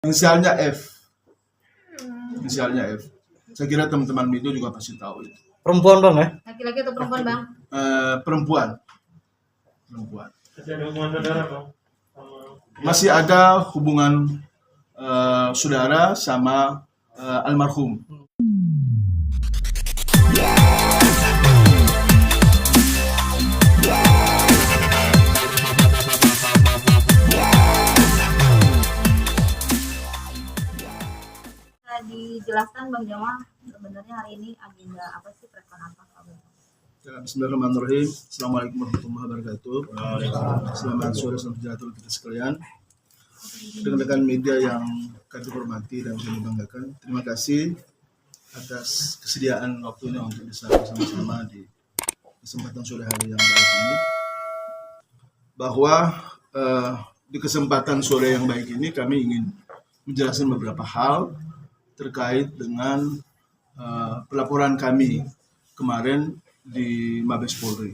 Inisialnya F. Inisialnya F. Saya kira teman-teman media juga pasti tahu itu. Perempuan bang ya? Laki-laki atau perempuan bang? Perempuan. Perempuan. Ada hubungan saudara bang? Masih ada hubungan saudara sama almarhum. Dijelaskan Bang Jamal sebenarnya hari ini agenda apa sih, preskon apa? Bismillahirrahmanirrahim. Assalamualaikum warahmatullahi wabarakatuh. Selamat sore, selamat sejahtera kita sekalian. Rekan-rekan media yang kami hormati dan kami banggakan, terima kasih atas kesediaan waktunya untuk bisa bersama-sama di kesempatan sore hari yang baik ini. Bahwa di kesempatan sore yang baik ini kami ingin menjelaskan beberapa hal terkait dengan pelaporan kami kemarin di Mabes Polri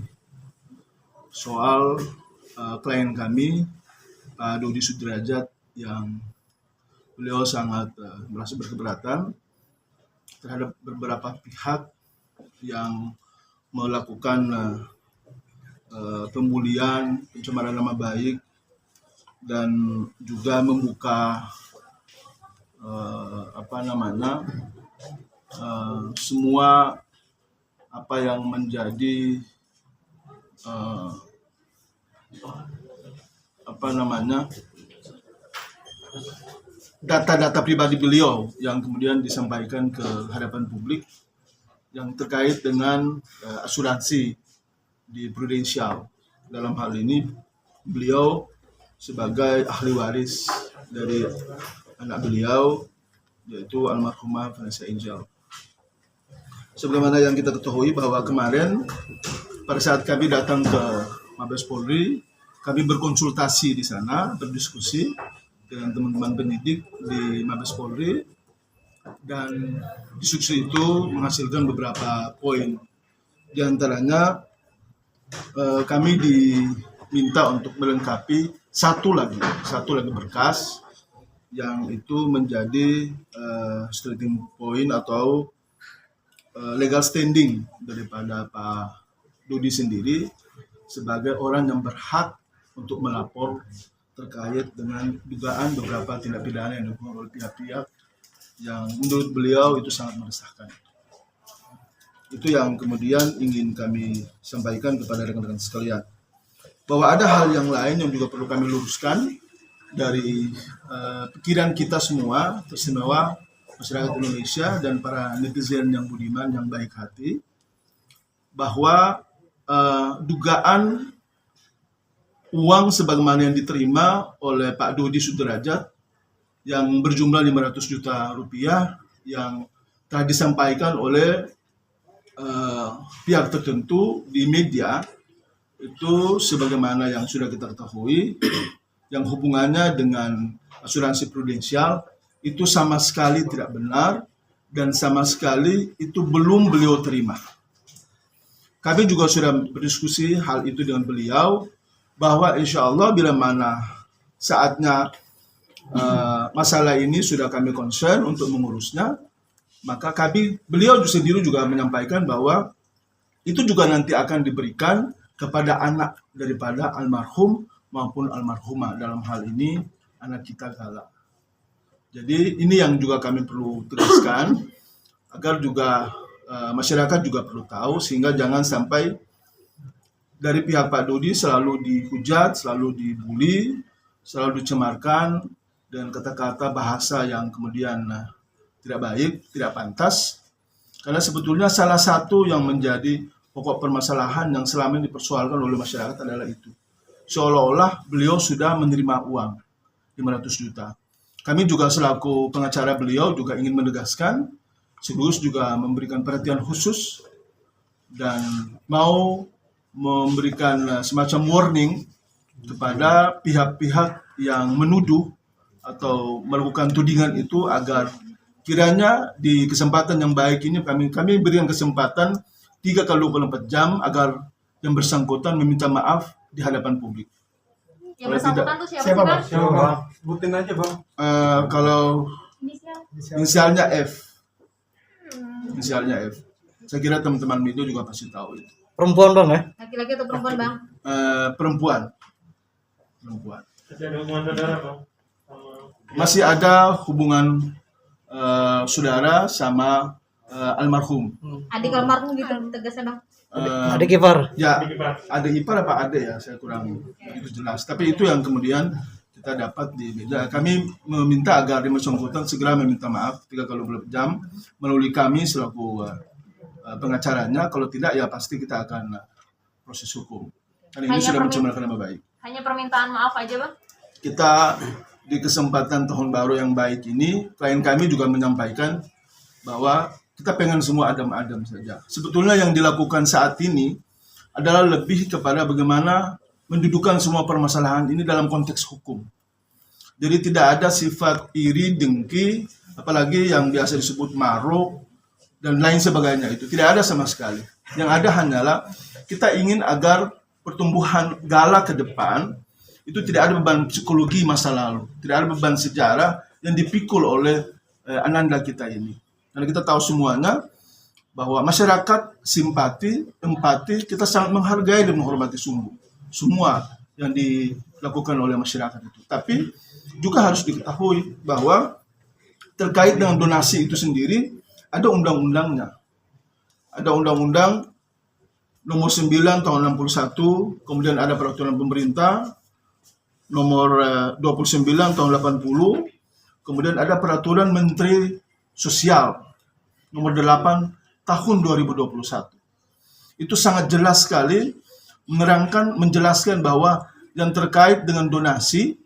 soal klien kami Pak Dodi Sudrajat yang beliau sangat merasa berkeberatan terhadap beberapa pihak yang melakukan pembulian, pencemaran nama baik, dan juga membuka semua apa yang menjadi data-data pribadi beliau yang kemudian disampaikan ke hadapan publik yang terkait dengan asuransi di Prudential. Dalam hal ini beliau sebagai ahli waris dari anak beliau, yaitu almarhumah Vanessa Angel. Sebagaimana yang kita ketahui bahwa kemarin pada saat kami datang ke Mabes Polri, kami berkonsultasi di sana, berdiskusi dengan teman-teman penyidik di Mabes Polri, dan diskusi itu menghasilkan beberapa poin. Di antaranya kami diminta untuk melengkapi satu lagi berkas yang itu menjadi starting point atau legal standing daripada Pak Dodi sendiri sebagai orang yang berhak untuk melapor terkait dengan dugaan beberapa tindak pidana yang dilakukan oleh pihak-pihak yang menurut beliau itu sangat meresahkan. Itu yang kemudian ingin kami sampaikan kepada rekan-rekan sekalian. Bahwa ada hal yang lain yang juga perlu kami luruskan dari pikiran kita semua, terutama masyarakat Indonesia dan para netizen yang budiman, yang baik hati, bahwa dugaan uang sebagaimana yang diterima oleh Pak Dodi Sudrajat yang berjumlah 500 juta rupiah yang telah disampaikan oleh pihak tertentu di media, itu sebagaimana yang sudah kita ketahui, yang hubungannya dengan asuransi Prudential itu sama sekali tidak benar dan sama sekali itu belum beliau terima. Kami juga sudah berdiskusi hal itu dengan beliau bahwa insya Allah bila mana saatnya masalah ini sudah kami concern untuk mengurusnya, maka beliau sendiri juga menyampaikan bahwa itu juga nanti akan diberikan kepada anak daripada almarhum maupun almarhumah, dalam hal ini anak kita Gala. Jadi ini yang juga kami perlu tegaskan agar juga masyarakat juga perlu tahu, sehingga jangan sampai dari pihak Pak Dodi selalu dihujat, selalu dibully, selalu dicemarkan dengan kata-kata bahasa yang kemudian tidak baik, tidak pantas. Karena sebetulnya salah satu yang menjadi pokok permasalahan yang selama ini dipersoalkan oleh masyarakat adalah itu. Seolah-olah beliau sudah menerima uang 500 juta. Kami juga selaku pengacara beliau juga ingin menegaskan, sekaligus juga memberikan perhatian khusus dan mau memberikan semacam warning kepada pihak-pihak yang menuduh atau melakukan tudingan itu, agar kiranya di kesempatan yang baik ini kami berikan kesempatan 3x24 jam agar yang bersangkutan meminta maaf di hadapan publik. Yang bersangkutan tuh siapa sih Siapa, bang? Bang? Siapa, Bang? Sebutin aja, Bang. Kalau Inisial. inisialnya F, inisialnya F. Saya kira teman-teman media juga pasti tahu itu. Perempuan bang ya? Laki-laki atau perempuan bang? Perempuan, perempuan. Ada hubungan saudara, Bang? Masih ada hubungan saudara sama almarhum. Adik almarhum gitu tegasnya bang? Adik ipar. Ya, ada ipar apa ada ya, saya kurang begitu jelas. Tapi itu yang kemudian kita dapat di media. Kami meminta agar yang bersangkutan segera meminta maaf 3 kali 24 jam melalui kami selaku pengacaranya. Kalau tidak ya pasti kita akan proses hukum. Karena ini sudah mencemarkan nama baik. Hanya permintaan maaf aja bang? Kita di kesempatan tahun baru yang baik ini, klien kami juga menyampaikan bahwa kita pengen semua adem-adem saja. Sebetulnya yang dilakukan saat ini adalah lebih kepada bagaimana mendudukan semua permasalahan ini dalam konteks hukum. Jadi tidak ada sifat iri, dengki, apalagi yang biasa disebut maruk, dan lain sebagainya. Itu tidak ada sama sekali. Yang ada hanyalah kita ingin agar pertumbuhan Gala ke depan itu tidak ada beban psikologi masa lalu, tidak ada beban sejarah yang dipikul oleh ananda kita ini. Karena kita tahu semuanya bahwa masyarakat simpati, empati, kita sangat menghargai dan menghormati sungguh semua yang dilakukan oleh masyarakat itu. Tapi juga harus diketahui bahwa terkait dengan donasi itu sendiri ada undang-undangnya. Ada undang-undang nomor 9 tahun 61, kemudian ada peraturan pemerintah nomor 29 tahun 80, kemudian ada peraturan Menteri Sosial nomor 8 tahun 2021. Itu sangat jelas sekali menerangkan, menjelaskan bahwa yang terkait dengan donasi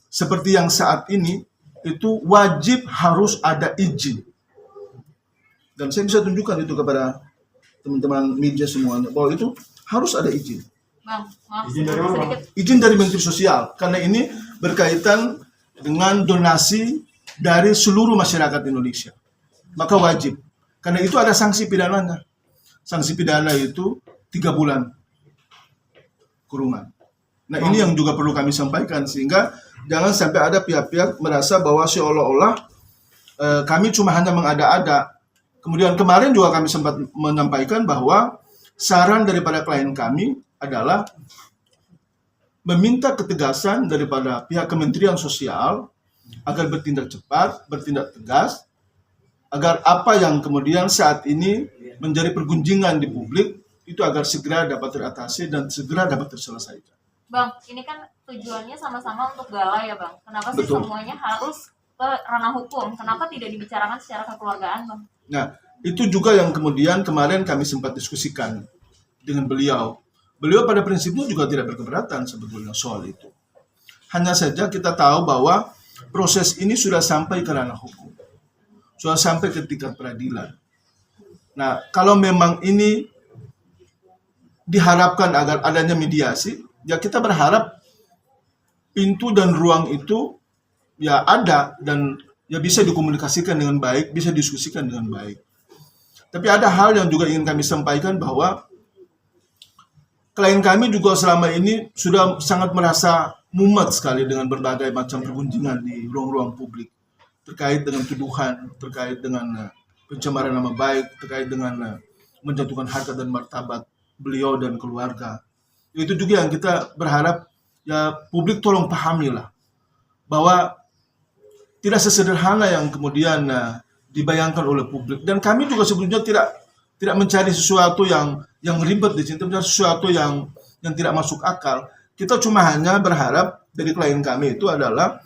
seperti yang saat ini itu wajib harus ada izin. Dan saya bisa tunjukkan itu kepada teman-teman media semuanya bahwa itu harus ada izin. Bang, maaf Izin dari mana, sedikit. Izin dari Menteri Sosial karena ini berkaitan dengan donasi dari seluruh masyarakat Indonesia. Maka wajib. Karena itu ada sanksi pidananya. Sanksi pidana itu 3 bulan kurungan. Nah, ini yang juga perlu kami sampaikan sehingga jangan sampai ada pihak-pihak merasa bahwa seolah-olah kami cuma hanya mengada-ada. Kemudian kemarin juga kami sempat menyampaikan bahwa saran daripada klien kami adalah meminta ketegasan daripada pihak Kementerian Sosial agar bertindak cepat, bertindak tegas, agar apa yang kemudian saat ini menjadi pergunjingan di publik itu agar segera dapat teratasi dan segera dapat terselesaikan. Bang, ini kan tujuannya sama-sama untuk Gala ya bang. Kenapa sih Betul. semuanya harus ke ranah hukum? Kenapa tidak dibicarakan secara kekeluargaan bang? Nah, itu juga yang kemudian kemarin kami sempat diskusikan dengan beliau. Beliau pada prinsipnya juga tidak berkeberatan sebetulnya soal itu. Hanya saja kita tahu bahwa proses ini sudah sampai ke ranah hukum. Sudah sampai ke tingkat peradilan. Nah, kalau memang ini diharapkan agar adanya mediasi, ya kita berharap pintu dan ruang itu ya ada dan ya bisa dikomunikasikan dengan baik, bisa diskusikan dengan baik. Tapi ada hal yang juga ingin kami sampaikan bahwa klien kami juga selama ini sudah sangat merasa mumet sekali dengan berbagai macam pergunjingan di ruang-ruang publik terkait dengan tuduhan, terkait dengan pencemaran nama baik, terkait dengan menjatuhkan harkat dan martabat beliau dan keluarga. Itu juga yang kita berharap ya publik tolong pahamilah bahwa tidak sesederhana yang kemudian dibayangkan oleh publik. Dan kami juga sebetulnya tidak mencari sesuatu yang ribet di sini, mencari sesuatu yang tidak masuk akal. Kita cuma hanya berharap dari klien kami itu adalah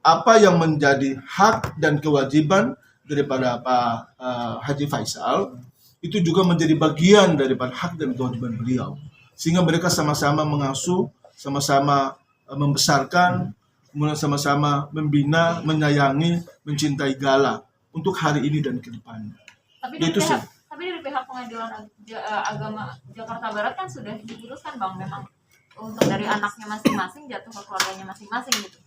apa yang menjadi hak dan kewajiban daripada Pak Haji Faisal itu juga menjadi bagian daripada hak dan kewajiban beliau. Sehingga mereka sama-sama mengasuh, sama-sama membesarkan, kemudian sama-sama membina, menyayangi, mencintai Gala untuk hari ini dan ke depannya. Tapi Itu sih. dari pihak Pengadilan Agama Jakarta Barat kan sudah diputuskan bang memang untuk dari anaknya masing-masing jatuh ke keluarganya masing-masing gitu.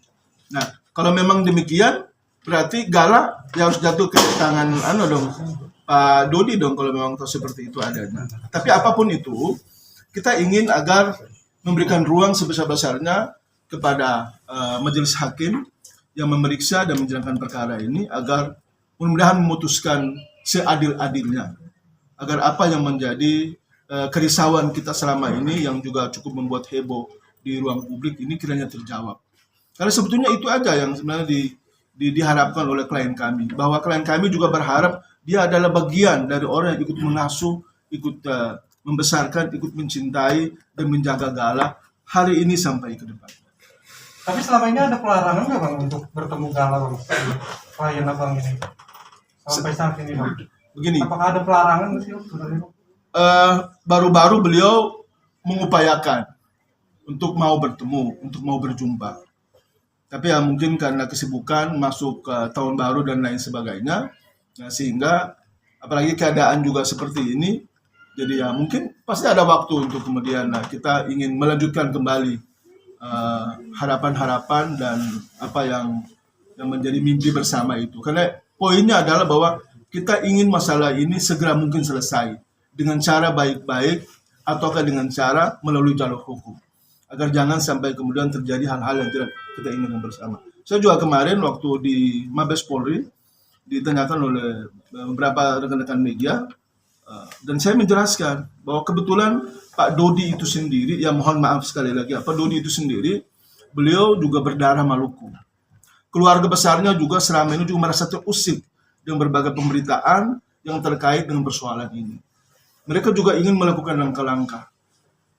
Nah, kalau memang demikian, berarti Gala ya harus jatuh ke tangan Pak Dodi dong kalau memang seperti itu adanya. Tapi apapun itu, kita ingin agar memberikan ruang sebesar-besarnya kepada majelis hakim yang memeriksa dan menjalankan perkara ini agar mudah-mudahan memutuskan seadil-adilnya, agar apa yang menjadi kerisauan kita selama ini yang juga cukup membuat heboh di ruang publik ini kiranya terjawab. Karena sebetulnya itu aja yang sebenarnya diharapkan oleh klien kami, bahwa klien kami juga berharap dia adalah bagian dari orang yang ikut mengasuh, ikut membesarkan, ikut mencintai dan menjaga Gala hari ini sampai ke depan. Tapi selama ini ada pelarangan nggak bang untuk bertemu Gala bang? Klien abang ini sampai saat ini bang. Begini, Apakah ada pelarangan nggak sih sebenarnya? baru-baru beliau mengupayakan untuk mau bertemu, untuk mau berjumpa. Tapi ya mungkin karena kesibukan masuk ke tahun baru dan lain sebagainya, nah, sehingga apalagi keadaan juga seperti ini, jadi ya mungkin pasti ada waktu untuk kemudian kita ingin melanjutkan kembali harapan-harapan dan apa yang menjadi mimpi bersama itu. Karena poinnya adalah bahwa kita ingin masalah ini segera mungkin selesai dengan cara baik-baik ataukah dengan cara melalui jalur hukum, agar jangan sampai kemudian terjadi hal-hal yang tidak kita inginkan bersama. Saya juga kemarin waktu di Mabes Polri ditanyakan oleh beberapa rekan-rekan media, dan saya menjelaskan bahwa kebetulan Pak Dodi itu sendiri, ya mohon maaf sekali lagi, Pak Dodi itu sendiri, beliau juga berdarah Maluku. Keluarga besarnya juga selama ini juga merasa terusik dengan berbagai pemberitaan yang terkait dengan persoalan ini. Mereka juga ingin melakukan langkah-langkah,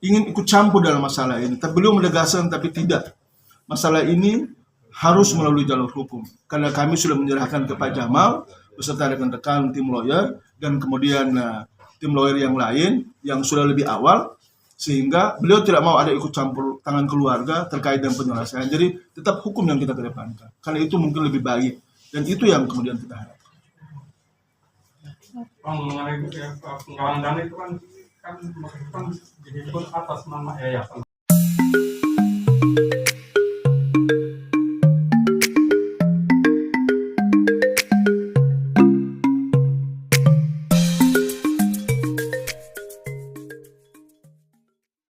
ingin ikut campur dalam masalah ini. Tapi beliau menegaskan, tapi tidak. Masalah ini harus melalui jalur hukum. Karena kami sudah menyerahkan ke Pak Jamal, beserta rekan-rekan tim lawyer, dan kemudian tim lawyer yang lain yang sudah lebih awal, sehingga beliau tidak mau ada ikut campur tangan keluarga terkait dengan penyelesaian. Jadi tetap hukum yang kita kedepankan. Karena itu mungkin lebih baik. Dan itu yang kemudian kita harapkan. Bang, mengenai penggalangan dana itu kan disebut atas nama yayasan.